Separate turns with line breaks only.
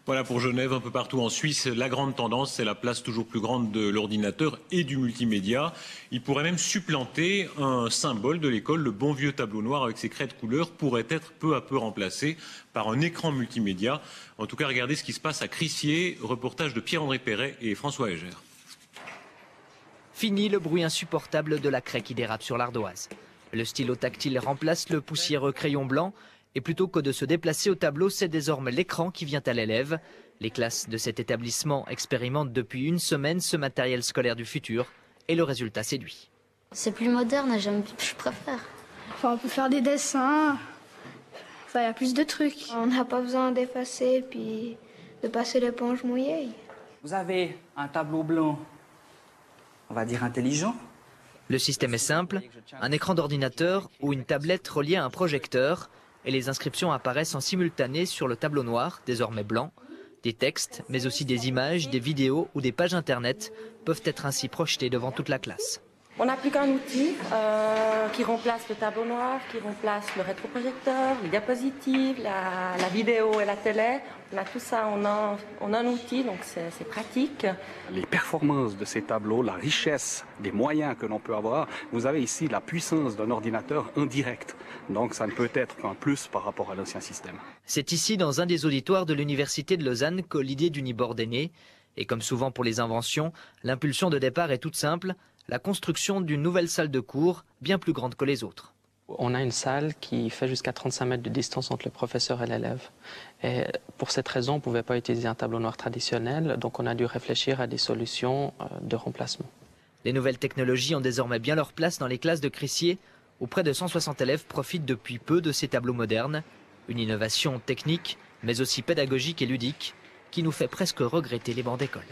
Voilà pour Genève, un peu partout en Suisse, la grande tendance, c'est la place toujours plus grande de l'ordinateur et du multimédia. Il pourrait même supplanter un symbole de l'école, le bon vieux tableau noir avec ses craies de couleur pourrait être peu à peu remplacé par un écran multimédia. En tout cas, regardez ce qui se passe à Crissier, reportage de Pierre-André Perret et François Heger.
Fini le bruit insupportable de la craie qui dérape sur l'ardoise. Le stylo tactile remplace le poussiéreux crayon blanc. Et plutôt que de se déplacer au tableau, c'est désormais l'écran qui vient à l'élève. Les classes de cet établissement expérimentent depuis une semaine ce matériel scolaire du futur. Et le résultat séduit.
C'est plus moderne, je préfère.
Enfin, on peut faire des dessins. Enfin, il y a plus de trucs.
On n'a pas besoin d'effacer puis de passer l'éponge mouillée.
Vous avez un tableau blanc, on va dire intelligent.
Le système est simple, un écran d'ordinateur ou une tablette reliée à un projecteur. Et les inscriptions apparaissent en simultané sur le tableau noir, désormais blanc. Des textes, mais aussi des images, des vidéos ou des pages internet peuvent être ainsi projetés devant toute la classe.
On n'a plus qu'un outil qui remplace le tableau noir, qui remplace le rétroprojecteur, les diapositives, la vidéo et la télé. On a tout ça en un outil, donc c'est pratique.
Les performances de ces tableaux, la richesse des moyens que l'on peut avoir, vous avez ici la puissance d'un ordinateur indirect. Donc ça ne peut être qu'un plus par rapport à l'ancien système.
C'est ici, dans un des auditoires de l'Université de Lausanne, que l'idée d'Unibord est née. Et comme souvent pour les inventions, l'impulsion de départ est toute simple, la construction d'une nouvelle salle de cours, bien plus grande que les autres.
On a une salle qui fait jusqu'à 35 mètres de distance entre le professeur et l'élève. Et pour cette raison, on ne pouvait pas utiliser un tableau noir traditionnel, donc on a dû réfléchir à des solutions de remplacement.
Les nouvelles technologies ont désormais bien leur place dans les classes de Crissier, où près de 160 élèves profitent depuis peu de ces tableaux modernes. Une innovation technique, mais aussi pédagogique et ludique, qui nous fait presque regretter les bancs d'école.